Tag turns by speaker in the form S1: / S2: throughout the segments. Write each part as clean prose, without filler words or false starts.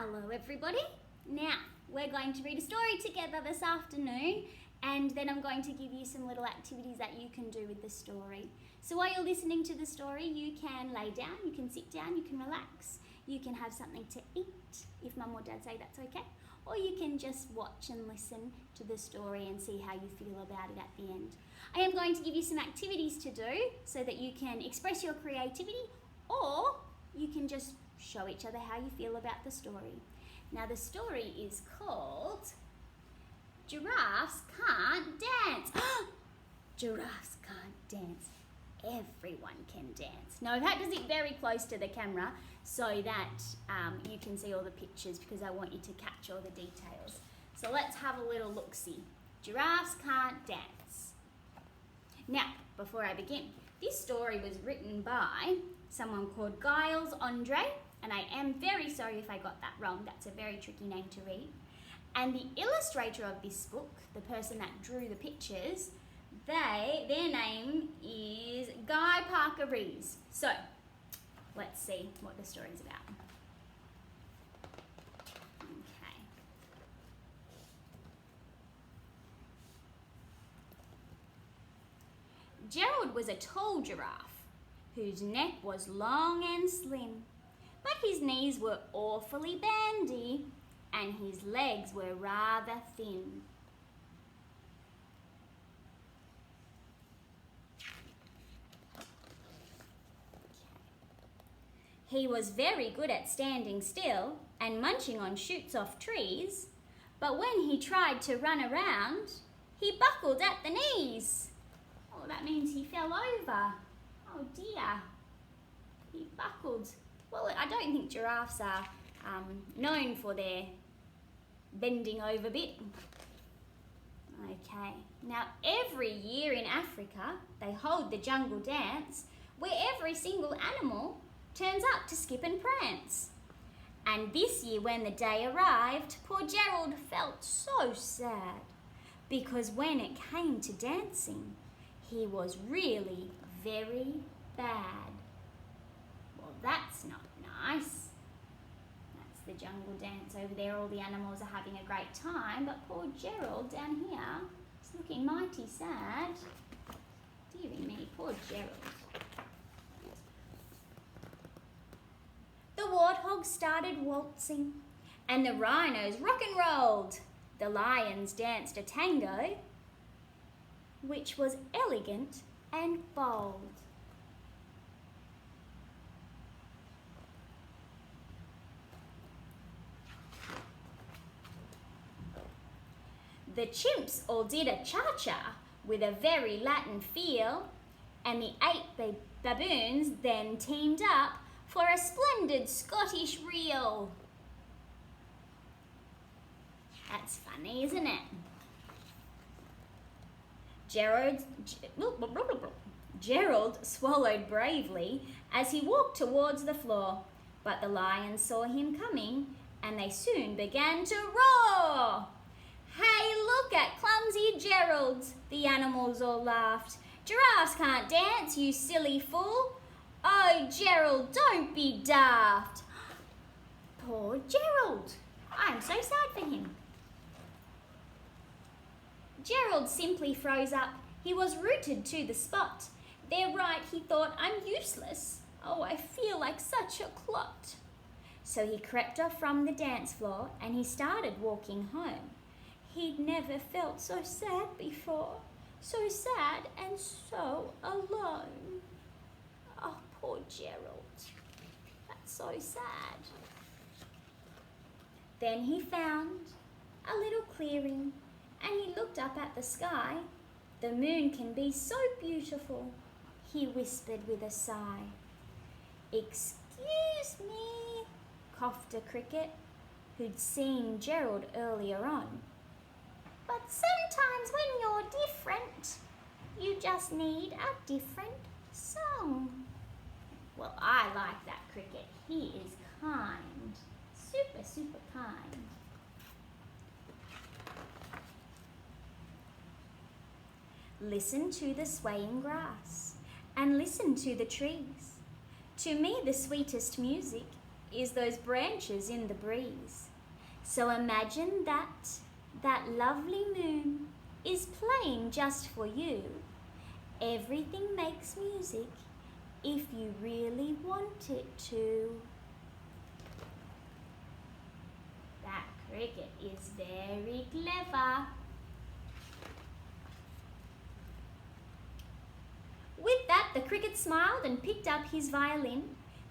S1: Hello everybody. Now we're going to read a story together this afternoon, and then I'm going to give you some little activities that you can do with the story. So while you're listening to the story, you can lay down, you can sit down, you can relax, you can have something to eat if mum or dad say that's okay, or you can just watch and listen to the story and see how you feel about it at the end. I am going to give you some activities to do so that you can express your creativity, or you can just show each other how you feel about the story. Now the story is called Giraffes Can't Dance. Giraffes can't dance. Everyone can dance. No, that does it very close to the camera so that you can see all the pictures, because I want you to catch all the details. So let's have a little look-see. Giraffes can't dance. Now, before I begin, this story was written by someone called Giles Andre, and I am very sorry if I got that wrong. That's a very tricky name to read. And the illustrator of this book, the person that drew the pictures, their name is Guy Parker Rees. So, let's see what the story's about. Okay. Gerald was a tall giraffe whose neck was long and slim, but his knees were awfully bandy and his legs were rather thin. He was very good at standing still and munching on shoots off trees, but when he tried to run around, he buckled at the knees. Oh, that means he fell over. Oh dear, he buckled. Well, I don't think giraffes are known for their bending over bit. Okay, now every year in Africa, they hold the jungle dance where every single animal turns up to skip and prance. And this year when the day arrived, poor Gerald felt so sad, because when it came to dancing, he was really very bad. Well, that's not nice. That's the jungle dance over there. All the animals are having a great time, but poor Gerald down here is looking mighty sad. Dearie me, poor Gerald. The warthogs started waltzing, and the rhinos rock and rolled. The lions danced a tango, which was elegant and bold. The chimps all did a cha-cha with a very Latin feel, and the 8 baboons then teamed up for a splendid Scottish reel. That's funny, isn't it? Gerald swallowed bravely as he walked towards the floor, but the lions saw him coming and they soon began to roar. Hey, look at clumsy Gerald, the animals all laughed. Giraffes can't dance, you silly fool. Oh, Gerald, don't be daft. Poor Gerald. I'm so sad for him. Gerald simply froze up. He was rooted to the spot. They're right, he thought, I'm useless. Oh, I feel like such a clot. So he crept off from the dance floor and he started walking home. He'd never felt so sad before. So sad and so alone. Oh, poor Gerald. That's so sad. Then he found a little clearing and he looked up at the sky. The moon can be so beautiful, he whispered with a sigh. Excuse me, coughed a cricket who'd seen Gerald earlier on. But sometimes when you're different, you just need a different song. Well, I like that cricket. He is kind. Super, super kind. Listen to the swaying grass and listen to the trees. To me, the sweetest music is those branches in the breeze. So imagine that lovely moon is playing just for you. Everything makes music if you really want it to. That cricket is very clever. With that, the cricket smiled and picked up his violin.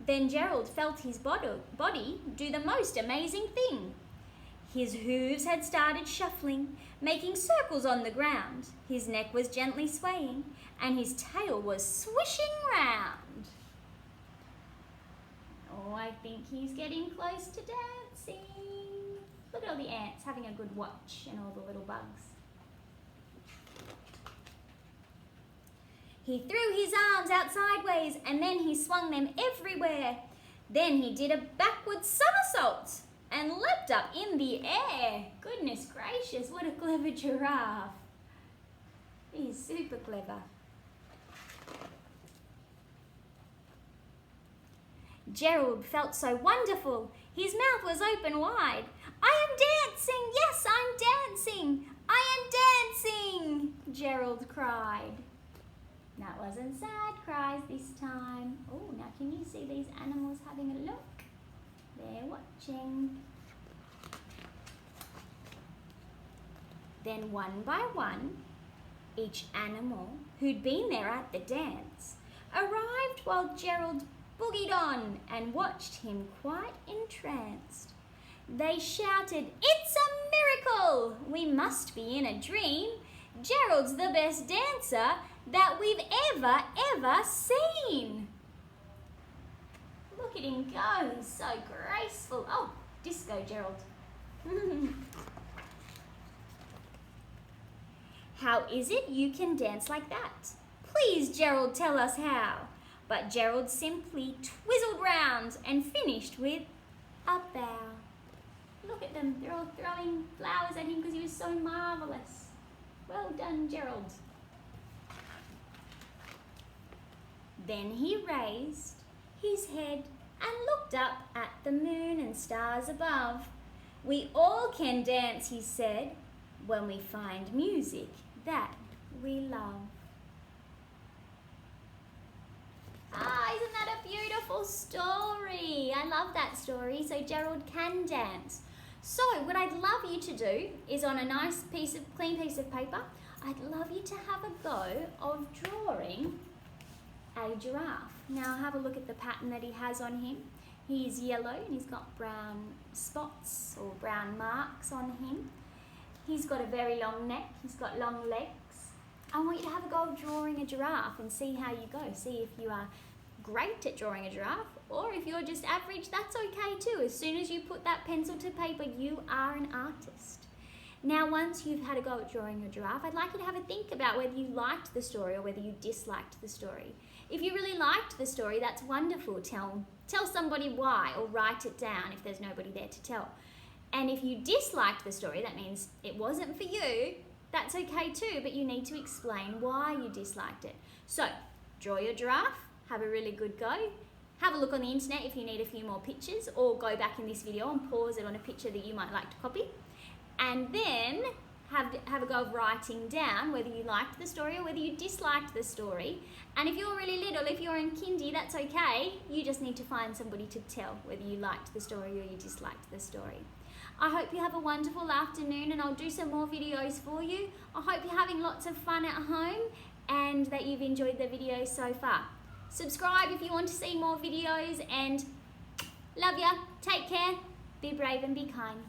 S1: Then Gerald felt his body do the most amazing thing. His hooves had started shuffling, making circles on the ground. His neck was gently swaying, and his tail was swishing round. Oh, I think he's getting close to dancing. Look at all the ants having a good watch and all the little bugs. He threw his arms out sideways and then he swung them everywhere. Then he did a backward somersault and leapt up in the air. Goodness gracious, what a clever giraffe. He's super clever. Gerald felt so wonderful. His mouth was open wide. I am dancing, yes, I'm dancing. I am dancing, Gerald cried. That wasn't sad cries this time. Oh, now can you see these animals having a look? They're watching. Then one by one, each animal who'd been there at the dance arrived while Gerald boogied on and watched him quite entranced. They shouted, "It's a miracle! We must be in a dream. Gerald's the best dancer that we've ever seen." Look at him go, he's so graceful. Oh, disco Gerald. How is it you can dance like that? Please, Gerald, tell us how. But Gerald simply twizzled round and finished with a bow. Look at them, they're all throwing flowers at him because he was so marvellous. Well done, Gerald. Then he raised his head and looked up at the moon and stars above. We all can dance, he said, when we find music that we love. Ah, isn't that a beautiful story? I love that story. So Gerald can dance. So what I'd love you to do is on a nice clean piece of paper, I'd love you to have a go of drawing a giraffe. Now have a look at the pattern that he has on him. He is yellow and he's got brown spots or brown marks on him. He's got a very long neck, he's got long legs. I want you to have a go of drawing a giraffe and see how you go. See if you are great at drawing a giraffe, or if you're just average, that's okay too. As soon as you put that pencil to paper, you are an artist. Now, once you've had a go at drawing a giraffe, I'd like you to have a think about whether you liked the story or whether you disliked the story. If you really liked the story, that's wonderful. Tell somebody why, or write it down if there's nobody there to tell. And if you disliked the story, that means it wasn't for you, that's okay too, but you need to explain why you disliked it. So, draw your giraffe, have a really good go. Have a look on the internet if you need a few more pictures, or go back in this video and pause it on a picture that you might like to copy. And then have a go of writing down whether you liked the story or whether you disliked the story. And if you're really little, if you're in kindy, that's okay. You just need to find somebody to tell whether you liked the story or you disliked the story. I hope you have a wonderful afternoon, and I'll do some more videos for you. I hope you're having lots of fun at home and that you've enjoyed the video so far. Subscribe if you want to see more videos, and love ya. Take care. Be brave and be kind.